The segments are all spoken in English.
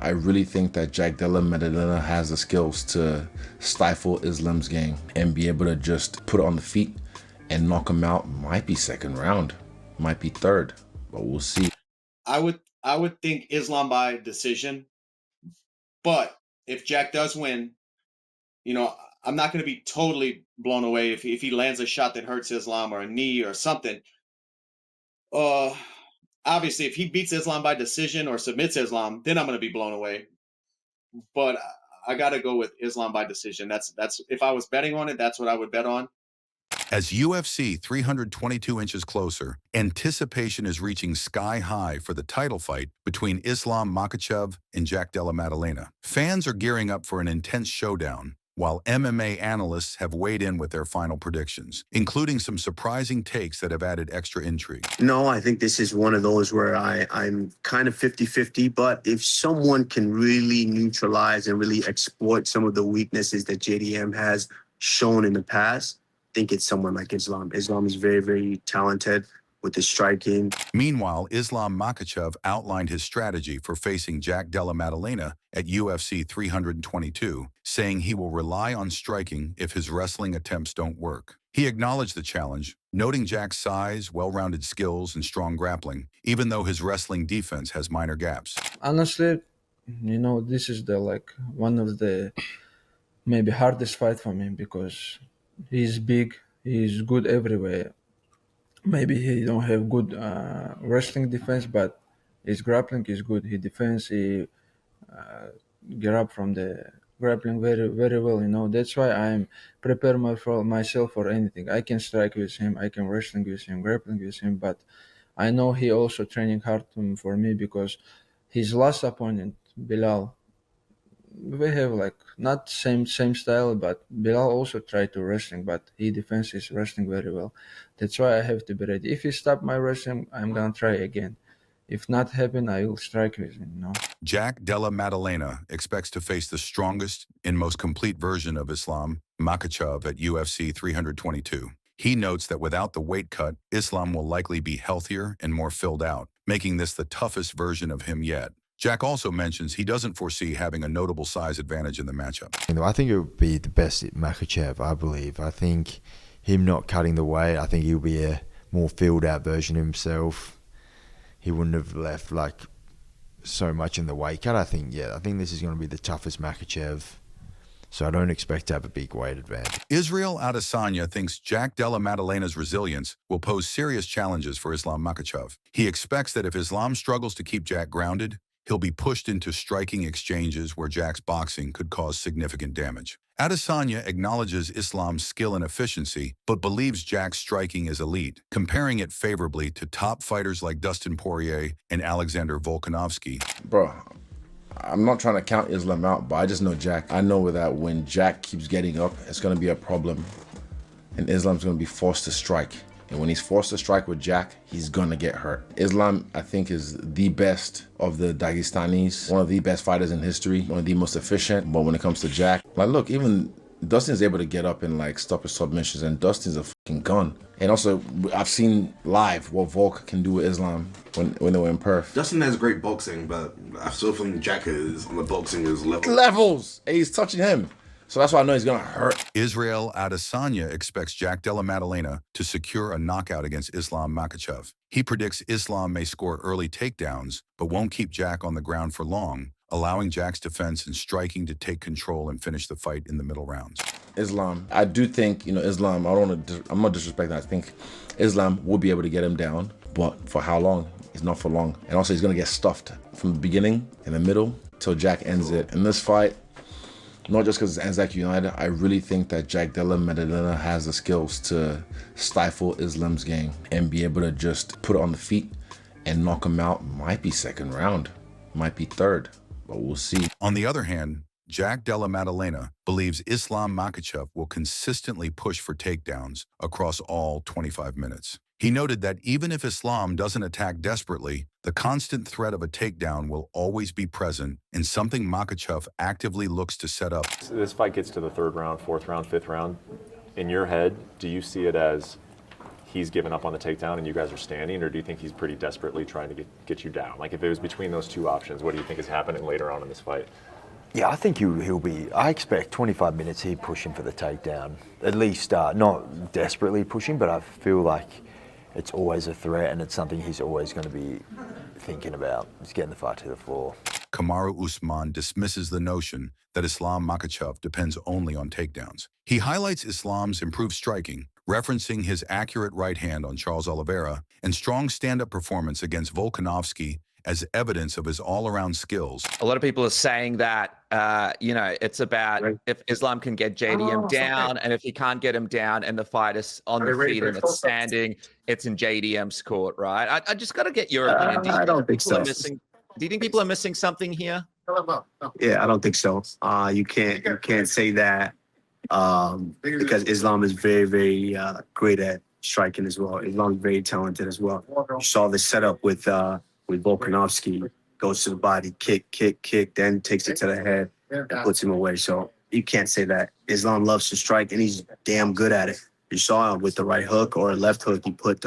I really think that Jack Della Maddalena has the skills to stifle Islam's game and be able to just put it on the feet and knock him out. Might be second round, might be third, but we'll see. I would think Islam by decision, but if Jack does win, you know, I'm not going to be totally blown away if he lands a shot that hurts Islam or a knee or something. Uh, Obviously, if he beats Islam by decision or submits Islam, then I'm going to be blown away. But I got to go with Islam by decision. That's if I was betting on it, that's what I would bet on. As UFC 322 inches closer, anticipation is reaching sky high for the title fight between Islam Makhachev and Jack Della Maddalena. Fans are gearing up for an intense showdown, while MMA analysts have weighed in with their final predictions, including some surprising takes that have added extra intrigue. No, I think this is one of those where I'm kind of 50-50, but if someone can really neutralize and really exploit some of the weaknesses that JDM has shown in the past, I think it's someone like Islam. Islam is very, very talented with his striking. Meanwhile, Islam Makhachev outlined his strategy for facing Jack Della Maddalena at UFC 322, saying he will rely on striking if his wrestling attempts don't work. He acknowledged the challenge, noting Jack's size, well-rounded skills, and strong grappling, even though his wrestling defense has minor gaps. Honestly, this is the one of the maybe hardest fight for me because he's big, he's good everywhere. Maybe he don't have good wrestling defense, but his grappling is good. He defends, he get up from the grappling very very well. That's why I'm prepare myself for anything. I can strike with him, I can wrestling with him, grappling with him, but I know he also training hard for me because his last opponent Bilal, we have not same style, but Bilal also tried to wrestling, but he defends his wrestling very well. That's why I have to be ready. If he stop my wrestling, I'm gonna try again. If not happen, I will strike with him. Jack Della Maddalena expects to face the strongest and most complete version of Islam Makhachev at UFC 322. He notes that without the weight cut, Islam will likely be healthier and more filled out, making this the toughest version of him yet. Jack also mentions he doesn't foresee having a notable size advantage in the matchup. I think it would be the best Makhachev, I believe. I think him not cutting the weight, I think he'll be a more filled out version of himself. He wouldn't have left so much in the weight cut. I think this is going to be the toughest Makhachev. So I don't expect to have a big weight advantage. Israel Adesanya thinks Jack Della Maddalena's resilience will pose serious challenges for Islam Makhachev. He expects that if Islam struggles to keep Jack grounded, he'll be pushed into striking exchanges where Jack's boxing could cause significant damage. Adesanya acknowledges Islam's skill and efficiency, but believes Jack's striking is elite, comparing it favorably to top fighters like Dustin Poirier and Alexander Volkanovski. Bro, I'm not trying to count Islam out, but I just know Jack. I know that when Jack keeps getting up, it's going to be a problem, and Islam's going to be forced to strike. And when he's forced to strike with Jack, he's gonna get hurt. Islam, I think, is the best of the Dagestanis, one of the best fighters in history, one of the most efficient. But when it comes to Jack, look, even Dustin's able to get up and stop his submissions, and Dustin's a fucking gun. And also, I've seen live what Volk can do with Islam when they were in Perth. Dustin has great boxing, but I still think Jack is on the boxing level. Levels! And he's touching him. So that's why I know he's going to hurt. Israel Adesanya expects Jack Della Maddalena to secure a knockout against Islam Makhachev. He predicts Islam may score early takedowns, but won't keep Jack on the ground for long, allowing Jack's defense and striking to take control and finish the fight in the middle rounds. Islam, I do think, Islam, I'm not disrespecting. I think Islam will be able to get him down, but for how long? It's not for long. And also he's going to get stuffed from the beginning, in the middle, till Jack ends it. In this fight, not just because it's Anzac United, I really think that Jack Della Maddalena has the skills to stifle Islam's game and be able to just put it on the feet and knock him out. Might be second round, might be third, but we'll see. On the other hand, Jack Della Maddalena believes Islam Makhachev will consistently push for takedowns across all 25 minutes. He noted that even if Islam doesn't attack desperately, the constant threat of a takedown will always be present and something Makhachev actively looks to set up. So this fight gets to the third round, fourth round, fifth round. In your head, do you see it as he's given up on the takedown and you guys are standing, or do you think he's pretty desperately trying to get you down? Like, if it was between those two options, what do you think is happening later on in this fight? Yeah, I think he'll be. I expect 25 minutes he'd push him for the takedown. At least not desperately pushing, but I feel like it's always a threat and it's something he's always going to be thinking about. He's getting the fight to the floor. Kamaru Usman dismisses the notion that Islam Makhachev depends only on takedowns. He highlights Islam's improved striking, referencing his accurate right hand on Charles Oliveira and strong stand-up performance against Volkanovski as evidence of his all-around skills. A lot of people are saying that, it's about if Islam can get JDM down, and if he can't get him down and the fight is on the feet and it's standing, it's in JDM's court, right? I just got to get your opinion. I don't think so. Do you think people are missing something here? Yeah, I don't think so. You can't say that because Islam is very, very great at striking as well. Islam is very talented as well. You saw the setup with Volkanovski, goes to the body, kick, then takes it to the head and puts him away. So you can't say that. Islam loves to strike, and he's damn good at it. You saw him with the right hook or a left hook. He put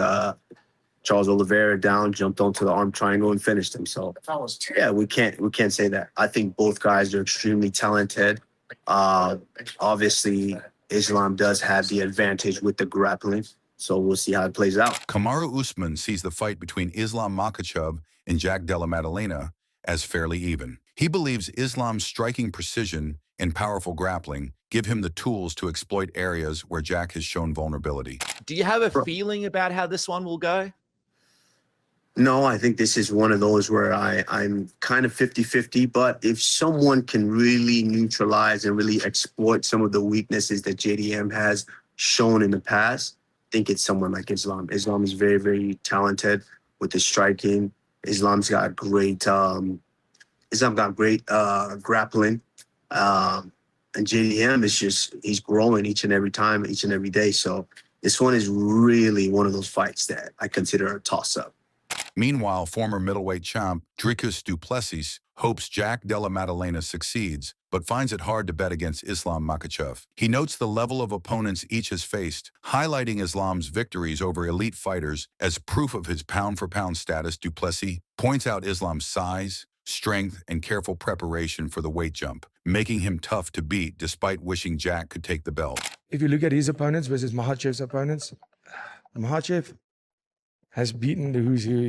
Charles Oliveira down, jumped onto the arm triangle, and finished him. So yeah, we can't say that. I think both guys are extremely talented. Obviously, Islam does have the advantage with the grappling. So we'll see how it plays out. Kamaru Usman sees the fight between Islam Makhachev and Jack Della Maddalena as fairly even. He believes Islam's striking precision and powerful grappling give him the tools to exploit areas where Jack has shown vulnerability. Do you have a feeling about how this one will go? No, I think this is one of those where I'm kind of 50-50, but if someone can really neutralize and really exploit some of the weaknesses that JDM has shown in the past, I think it's someone like Islam. Islam is very, very talented with the striking. Islam's got great grappling. And JDM is he's growing each and every time, each and every day. So this one is really one of those fights that I consider a toss-up. Meanwhile, former middleweight champ Dricus du Plessis hopes Jack Della Maddalena succeeds, but finds it hard to bet against Islam Makhachev. He notes the level of opponents each has faced, highlighting Islam's victories over elite fighters as proof of his pound-for-pound status. Du Plessis points out Islam's size, strength, and careful preparation for the weight jump, making him tough to beat despite wishing Jack could take the belt. If you look at his opponents versus Makhachev's opponents, Makhachev has beaten the who's who.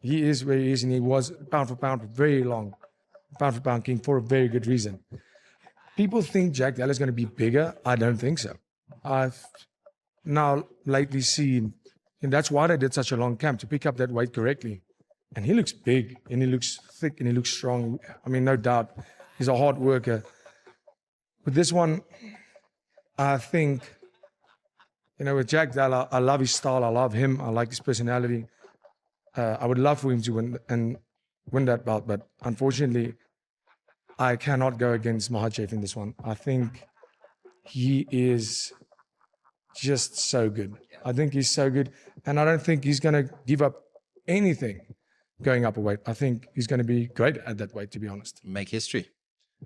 He is where he is, and he was pound for pound for very long. Pound for pound king for a very good reason. People think Jack Della is going to be bigger. I don't think so. I've now lately seen, and that's why they did such a long camp, to pick up that weight correctly. And he looks big, and he looks thick, and he looks strong. I mean, no doubt, he's a hard worker. With this one, I think, with Jack Della, I love his style. I love him. I like his personality. I would love for him to win that belt, but unfortunately, I cannot go against Makhachev in this one. I think he is just so good. I think he's so good, and I don't think he's going to give up anything going up a weight. I think he's going to be great at that weight, to be honest. Make history.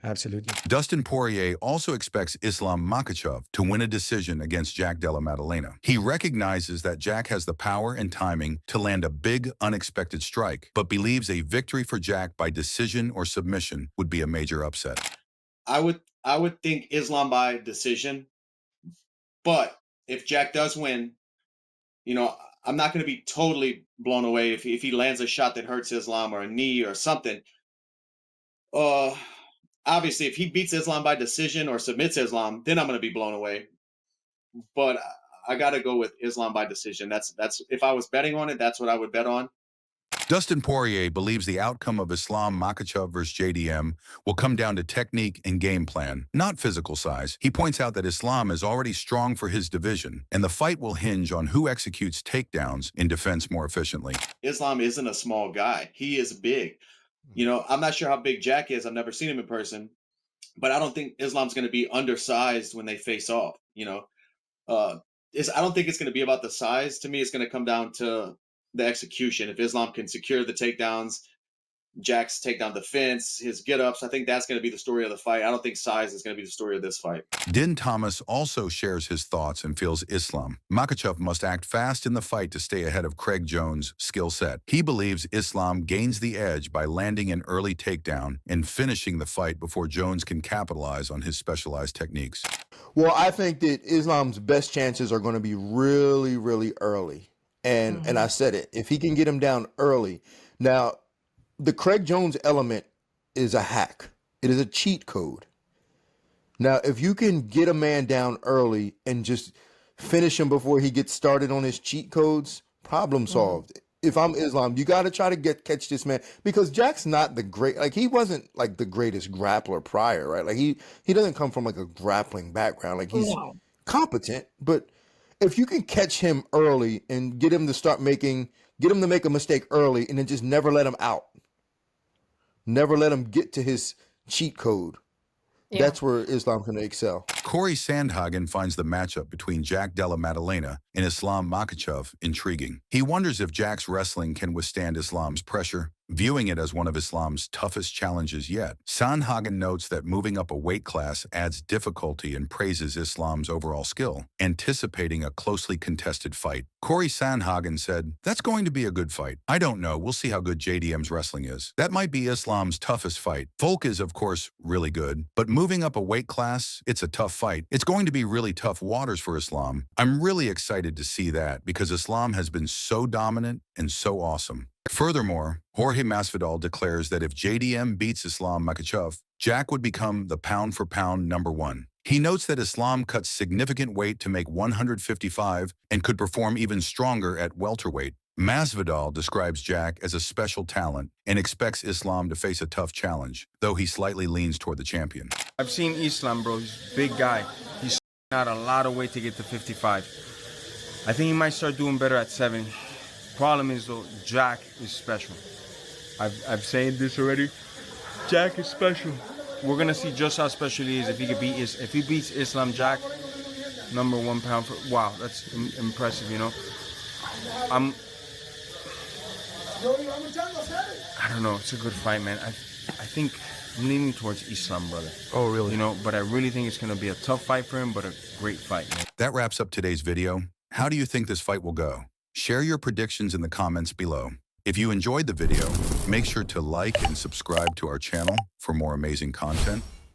Absolutely. Dustin Poirier also expects Islam Makhachev to win a decision against Jack Della Maddalena. He recognizes that Jack has the power and timing to land a big, unexpected strike, but believes a victory for Jack by decision or submission would be a major upset. I would think Islam by decision, but if Jack does win, I'm not going to be totally blown away if he lands a shot that hurts Islam or a knee or something. Obviously, if he beats Islam by decision or submits Islam, then I'm going to be blown away. But I got to go with Islam by decision. That's if I was betting on it, that's what I would bet on. Dustin Poirier believes the outcome of Islam Makhachev versus JDM will come down to technique and game plan, not physical size. He points out that Islam is already strong for his division, and the fight will hinge on who executes takedowns in defense more efficiently. Islam isn't a small guy. He is big. I'm not sure how big Jack is. I've never seen him in person, but I don't think Islam's going to be undersized when they face off. I don't think it's going to be about the size. To me, it's going to come down to the execution. If Islam can secure the takedowns Jack's takedown defense, his get-ups. I think that's going to be the story of the fight. I don't think size is going to be the story of this fight. Din Thomas also shares his thoughts and feels Islam Makhachev must act fast in the fight to stay ahead of Craig Jones' skill set. He believes Islam gains the edge by landing an early takedown and finishing the fight before Jones can capitalize on his specialized techniques. Well, I think that Islam's best chances are going to be really, really early. And I said it, if he can get him down early. Now, the Craig Jones element is a hack. It is a cheat code. Now, if you can get a man down early and just finish him before he gets started on his cheat codes, problem solved. If I'm Islam, you got to try to catch this man, because Jack's not the great, like he wasn't like the greatest grappler prior, right? Like he doesn't come from like a grappling background. Like he's competent, but if you can catch him early and get him to make a mistake early and then just never let him out. Never let him get to his cheat code. Yeah. That's where Islam's going to excel. Corey Sandhagen finds the matchup between Jack Della Maddalena and Islam Makhachev intriguing. He wonders if Jack's wrestling can withstand Islam's pressure, viewing it as one of Islam's toughest challenges yet. Sandhagen notes that moving up a weight class adds difficulty and praises Islam's overall skill, anticipating a closely contested fight. Corey Sandhagen said, "That's going to be a good fight. I don't know. We'll see how good JDM's wrestling is. That might be Islam's toughest fight. Volk is, of course, really good, but moving up a weight class, it's a tough fight. It's going to be really tough waters for Islam. I'm really excited to see that because Islam has been so dominant and so awesome." Furthermore, Jorge Masvidal declares that if JDM beats Islam Makhachev, Jack would become the pound-for-pound #1. He notes that Islam cuts significant weight to make 155 and could perform even stronger at welterweight. Masvidal describes Jack as a special talent and expects Islam to face a tough challenge, though he slightly leans toward the champion. I've seen Islam, bro. He's a big guy. He's out a lot of weight to get to 55. I think he might start doing better at 70. Problem is, though, Jack is special. I've said this already. Jack is special. We're gonna see just how special he is if he beats Islam Jack, #1 pound for. Wow, that's impressive. You know, I don't know. It's a good fight, man. I think I'm leaning towards Islam, brother. Oh, really? You know, but I really think it's gonna be a tough fight for him, but a great fight, man. That wraps up today's video. How do you think this fight will go? Share your predictions in the comments below. If you enjoyed the video, make sure to like and subscribe to our channel for more amazing content.